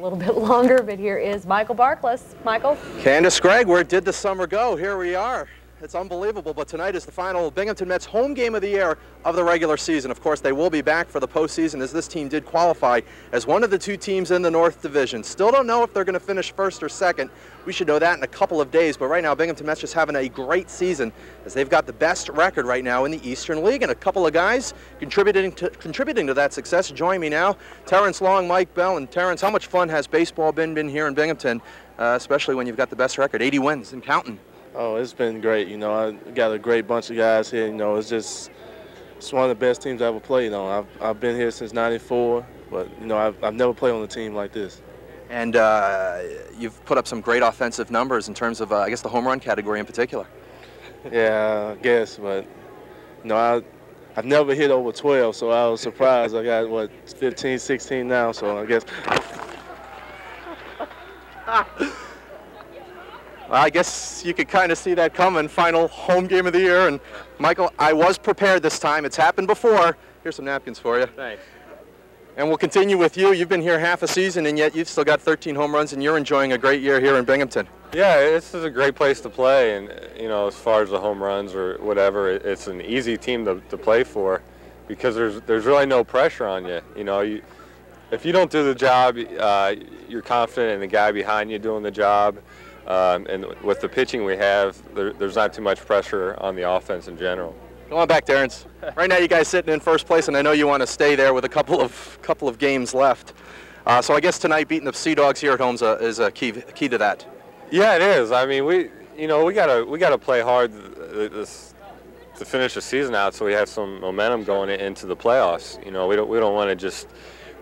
a little bit longer, but here is Michael Barkless. Michael? Candace, Greg, where did the summer go? Here we are. It's unbelievable, but tonight is the final Binghamton Mets home game of the year of the regular season. Of course, they will be back for the postseason, as this team did qualify as one of the two teams in the North Division. Still don't know if they're going to finish first or second. We should know that in a couple of days, but right now Binghamton Mets just having a great season, as they've got the best record right now in the Eastern League, and a couple of guys contributing to that success. Join me now, Terrence Long, Mike Bell, and Terrence, how much fun has baseball been here in Binghamton, especially when you've got the best record, 80 wins and counting? Oh, it's been great. You know, I got a great bunch of guys here. You know, it's one of the best teams I ever played on. I've been here since '94, but you know, I've never played on a team like this. And you've put up some great offensive numbers in terms of, I guess, the home run category in particular. Yeah, I guess, but you know, I've never hit over 12, so I was surprised. I got what 15, 16 now, so I guess. I guess you could kind of see that coming. Final home game of the year. And Michael, I was prepared this time. It's happened before. Here's some napkins for you. Thanks. And we'll continue with you. You've been here half a season, and yet you've still got 13 home runs, and you're enjoying a great year here in Binghamton. Yeah, this is a great place to play. And, you know, as far as the home runs or whatever, it's an easy team to play for, because there's really no pressure on you. You know, if you don't do the job, you're confident in the guy behind you doing the job. And with the pitching we have, there's not too much pressure on the offense in general. Come on back, Terrence. Right now you guys sitting in first place, and I know you want to stay there with a couple of games left. So I guess tonight beating the Sea Dogs here at home is a key to that. Yeah, it is. I mean, we gotta play hard to finish the season out, so we have some momentum going into the playoffs. You know, we don't want to just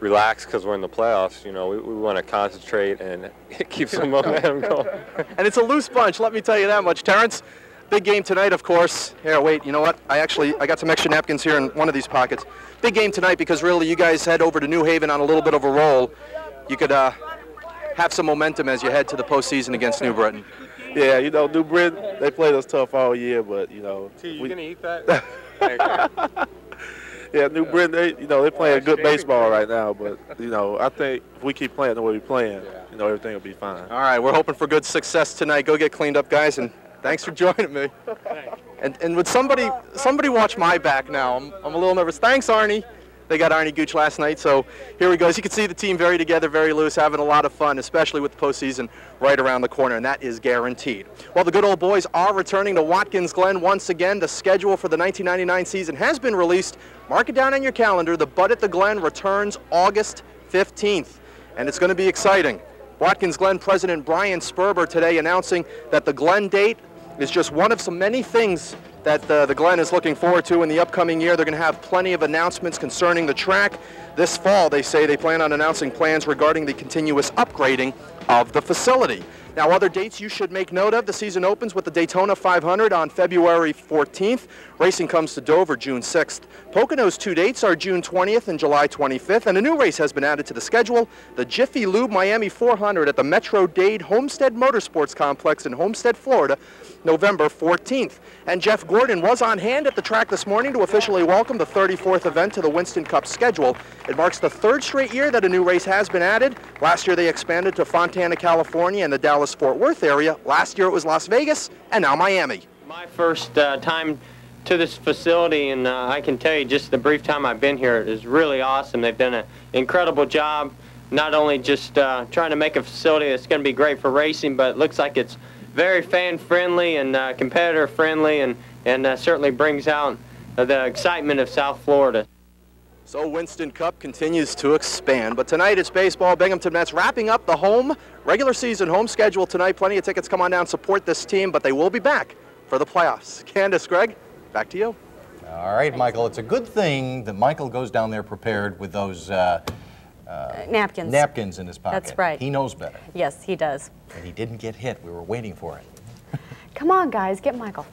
relax because we're in the playoffs. You know, we want to concentrate and keep some momentum going. And it's a loose bunch, let me tell you that much. Terrence, big game tonight, of course. Here, wait, you know what? I got some extra napkins here in one of these pockets. Big game tonight because really you guys head over to New Haven on a little bit of a roll. You could have some momentum as you head to the postseason against New Britain. Yeah, you know, New Britain, they played us tough all year, but, you know. T, you gonna eat that? Yeah, New Britain, they're playing good baseball right now, but, you know, I think if we keep playing the way we're playing, you know, everything will be fine. All right, we're hoping for good success tonight. Go get cleaned up, guys, and thanks for joining me. And would somebody watch my back now? I'm a little nervous. Thanks, Arnie. They got Arnie Gooch last night, so here we go. As you can see, the team very together, very loose, having a lot of fun, especially with the postseason right around the corner, and that is guaranteed. Well, the good old boys are returning to Watkins Glen once again. The schedule for the 1999 season has been released. Mark it down on your calendar. The Bud at the Glen returns August 15th, and it's going to be exciting. Watkins Glen President Brian Sperber today announcing that the Glen date is just one of so many things that the Glen is looking forward to in the upcoming year. They're going to have plenty of announcements concerning the track. This fall, they say they plan on announcing plans regarding the continuous upgrading of the facility. Now, other dates you should make note of. The season opens with the Daytona 500 on February 14th. Racing comes to Dover June 6th. Pocono's two dates are June 20th and July 25th, and a new race has been added to the schedule, the Jiffy Lube Miami 400 at the Metro-Dade Homestead Motorsports Complex in Homestead, Florida, November 14th. And Jeff Gordon was on hand at the track this morning to officially welcome the 34th event to the Winston Cup schedule. It marks the third straight year that a new race has been added. Last year they expanded to Fontana, California and the Dallas-Fort Worth area. Last year it was Las Vegas, and now Miami. My first time to this facility, and I can tell you just the brief time I've been here is really awesome. They've done an incredible job, not only just trying to make a facility that's going to be great for racing, but it looks like it's very fan-friendly and competitor-friendly, and certainly brings out the excitement of South Florida. So Winston Cup continues to expand, but tonight it's baseball. Binghamton Mets wrapping up the regular season home schedule tonight. Plenty of tickets. Come on down, support this team, but they will be back for the playoffs. Candace, Greg, back to you. All right, Michael, it's a good thing that Michael goes down there prepared with those napkins in his pocket. That's right. He knows better. Yes, he does. And he didn't get hit. We were waiting for it. Come on, guys, get Michael.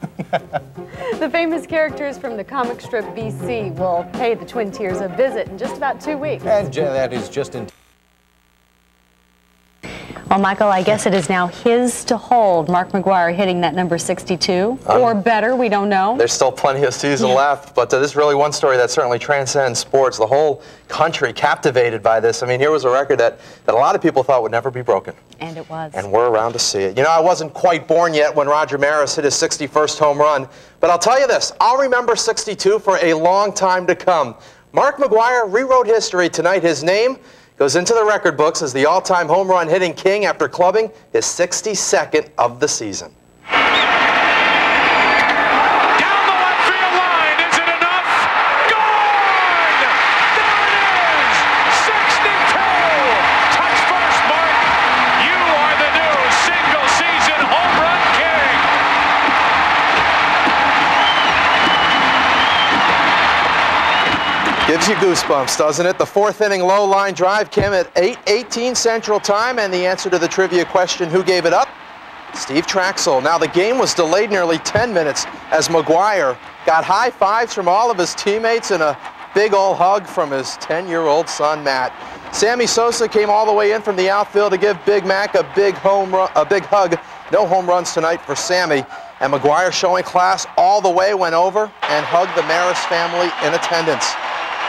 The famous characters from the comic strip BC will pay the Twin Tiers a visit in just about 2 weeks. And that is just in Well, Michael, I guess it is now his to hold. Mark McGwire hitting that number 62, or better, we don't know. There's still plenty of season left, but this is really one story that certainly transcends sports. The whole country captivated by this. I mean, here was a record that a lot of people thought would never be broken. And it was. And we're around to see it. You know, I wasn't quite born yet when Roger Maris hit his 61st home run, but I'll tell you this, I'll remember 62 for a long time to come. Mark McGwire rewrote history tonight. His name goes into the record books as the all-time home run hitting king after clubbing his 62nd of the season. Down the left field line, is it enough? Gone! There it is! 62! Touch first, Mark. You are the new single-season home run king. Gives you goosebumps, doesn't it? The fourth inning low line drive came at 8:18 Central Time, and the answer to the trivia question, who gave it up? Steve Traxel. Now, the game was delayed nearly 10 minutes as McGwire got high fives from all of his teammates and a big old hug from his 10-year-old son, Matt. Sammy Sosa came all the way in from the outfield to give Big Mac a big hug. No home runs tonight for Sammy. And McGwire, showing class all the way, went over and hugged the Maris family in attendance.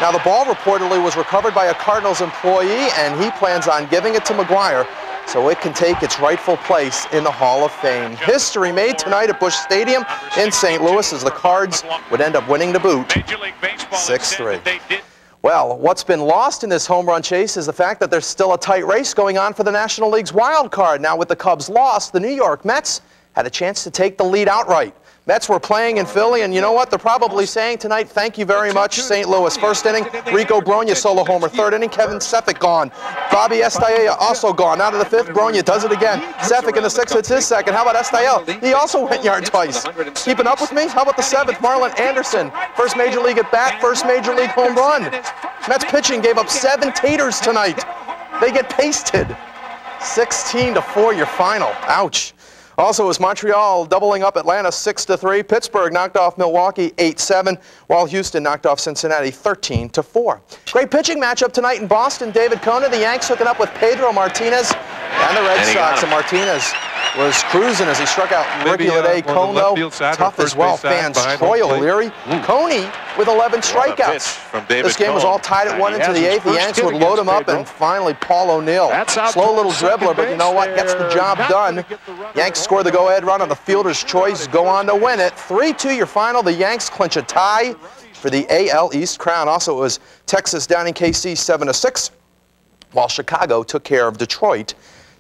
Now, the ball reportedly was recovered by a Cardinals employee, and he plans on giving it to McGwire so it can take its rightful place in the Hall of Fame. History made tonight at Busch Stadium in St. Louis as the Cards would end up winning the boot 6-3. Well, what's been lost in this home run chase is the fact that there's still a tight race going on for the National League's wild card. Now, with the Cubs lost, the New York Mets had a chance to take the lead outright. Mets were playing in Philly, and you know what? They're probably saying tonight, thank you very much, St. Louis. First inning, Rico Brogna solo homer. Third inning, Kevin Cefic gone. Bobby Estella also gone. Out of the fifth, Brogna does it again. Cefic in the sixth hits his second. How about Estella? He also went yard twice. Keeping up with me? How about the seventh, Marlon Anderson? First major league at bat, first major league home run. Mets pitching gave up 7 taters tonight. They get pasted. 16-4 your final. Ouch. Also, it was Montreal doubling up Atlanta 6-3. Pittsburgh knocked off Milwaukee 8-7, while Houston knocked off Cincinnati 13-4. Great pitching matchup tonight in Boston. David Kona, the Yanks, hooking up with Pedro Martinez and the Red Sox. And Martinez was cruising as he struck out Ricky Lede. Cone, though, tough as well. Fans, Troy O'Leary. Coney with 11 strikeouts. This game was all tied at 1 into the 8th. The Yanks would load him up, and finally Paul O'Neill. Slow little dribbler, but you know what? Gets the job done. Yanks score the go-ahead run on the fielder's choice, go on to win it. 3-2 your final. The Yanks clinch a tie for the AL East crown. Also, it was Texas down in KC 7-6, while Chicago took care of Detroit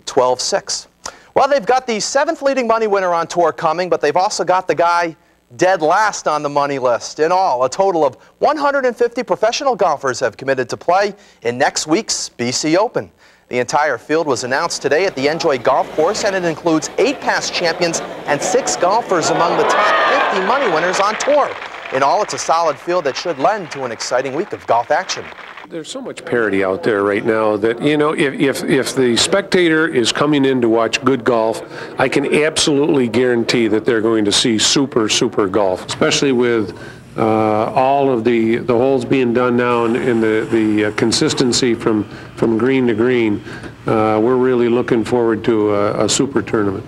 12-6. Well, they've got the 7th leading money winner on tour coming, but they've also got the guy dead last on the money list. In all, a total of 150 professional golfers have committed to play in next week's BC Open. The entire field was announced today at the Enjoy Golf Course, and it includes 8 past champions and 6 golfers among the top 50 money winners on tour. In all, it's a solid field that should lend to an exciting week of golf action. There's so much parity out there right now that, you know, if the spectator is coming in to watch good golf, I can absolutely guarantee that they're going to see super golf, especially with all of the holes being done now and the consistency from green to green. We're really looking forward to a super tournament.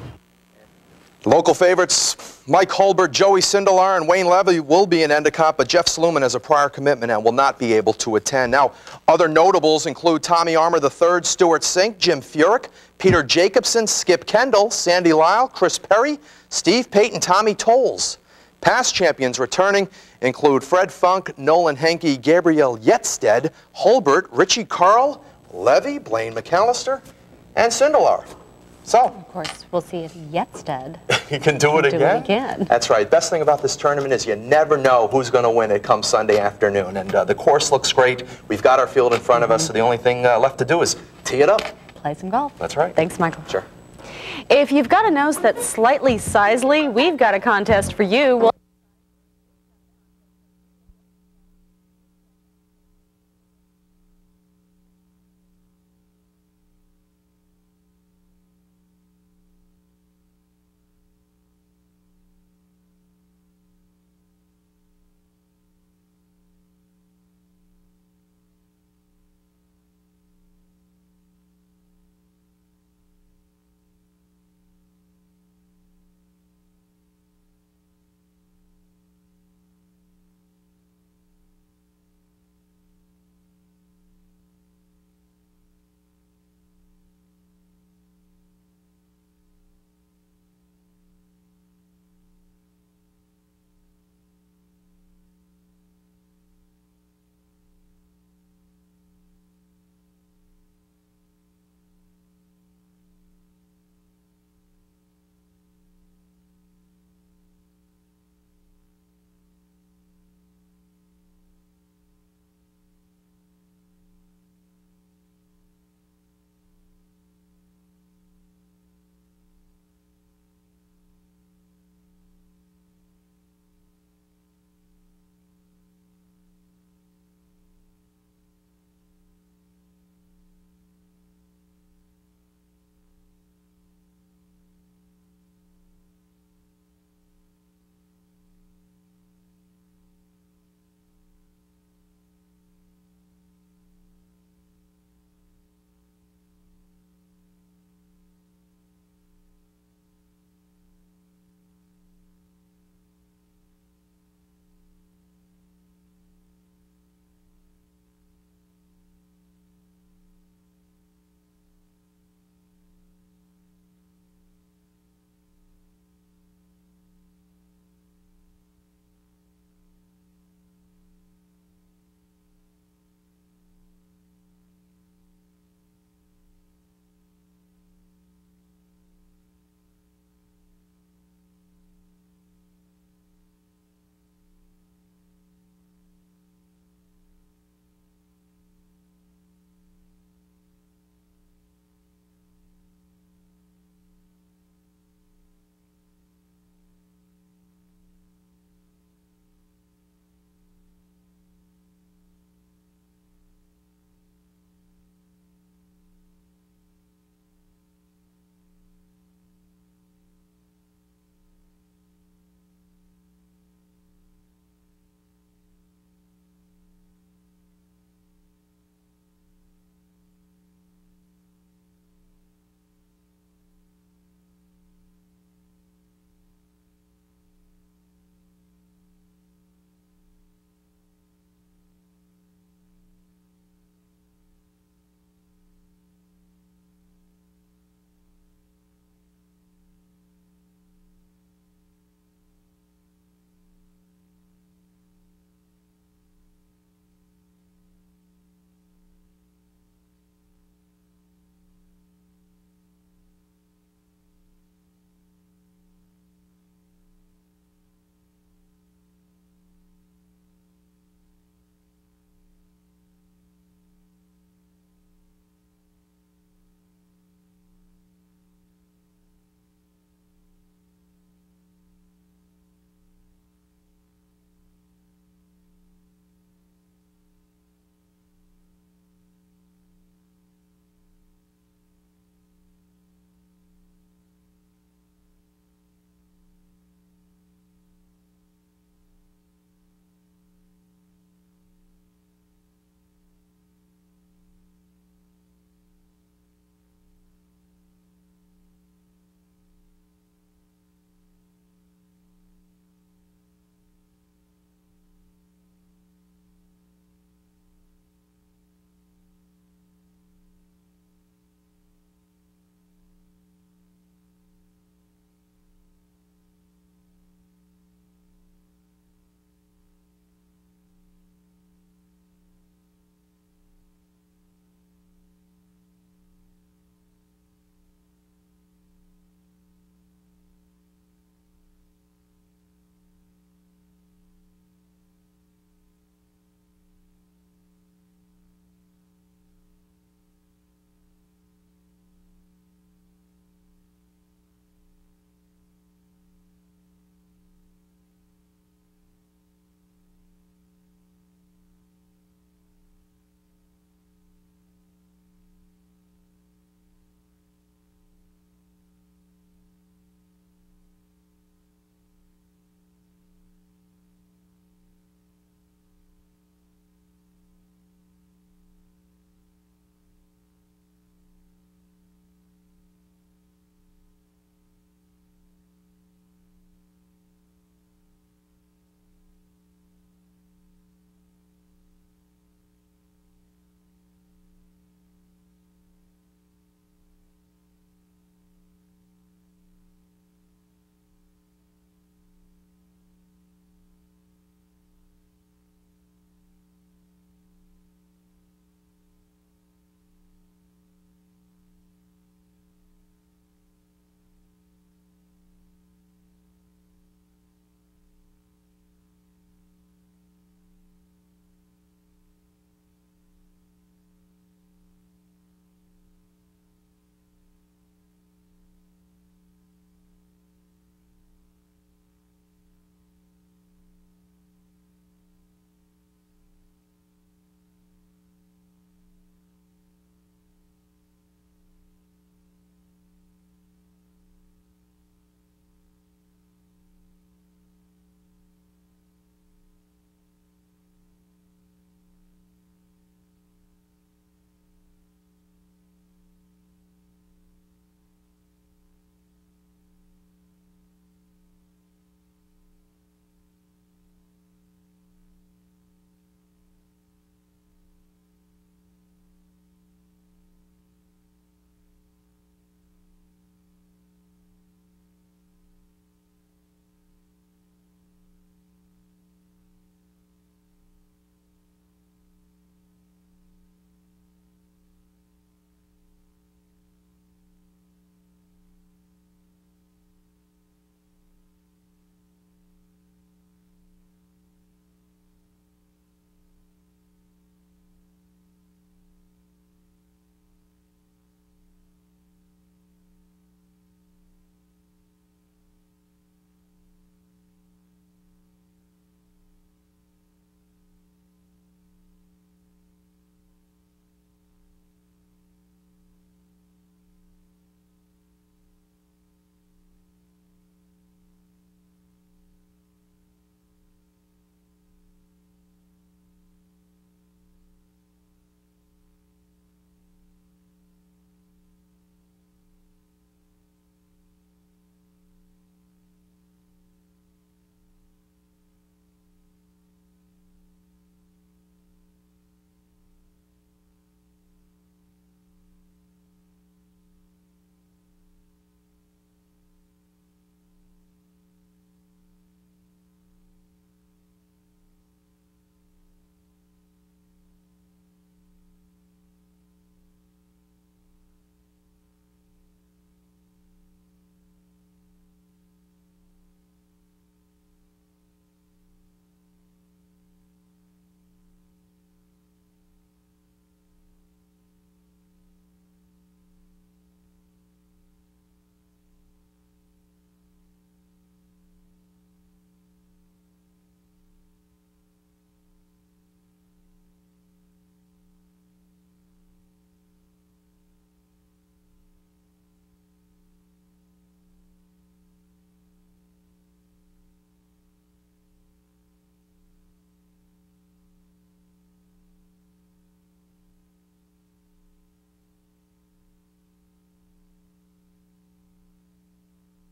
Local favorites Mike Holbert, Joey Sindelar, and Wayne Levy will be in Endicott, but Jeff Sluman has a prior commitment and will not be able to attend. Now, other notables include Tommy Armour III, Stuart Sink, Jim Furyk, Peter Jacobson, Skip Kendall, Sandy Lyle, Chris Perry, Steve Payton, Tommy Tolles. Past champions returning include Fred Funk, Nolan Henke, Gabriel Yetstead, Holbert, Richie Carl, Levy, Blaine McAllister, and Sindelar. So, of course, we'll see if Yetstead you can do it again. That's right. Best thing about this tournament is you never know who's going to win it come Sunday afternoon. And the course looks great. We've got our field in front of us, so the only thing left to do is tee it up. Play some golf. That's right. Thanks, Michael. Sure. If you've got a nose that's slightly sizely, we've got a contest for you. We'll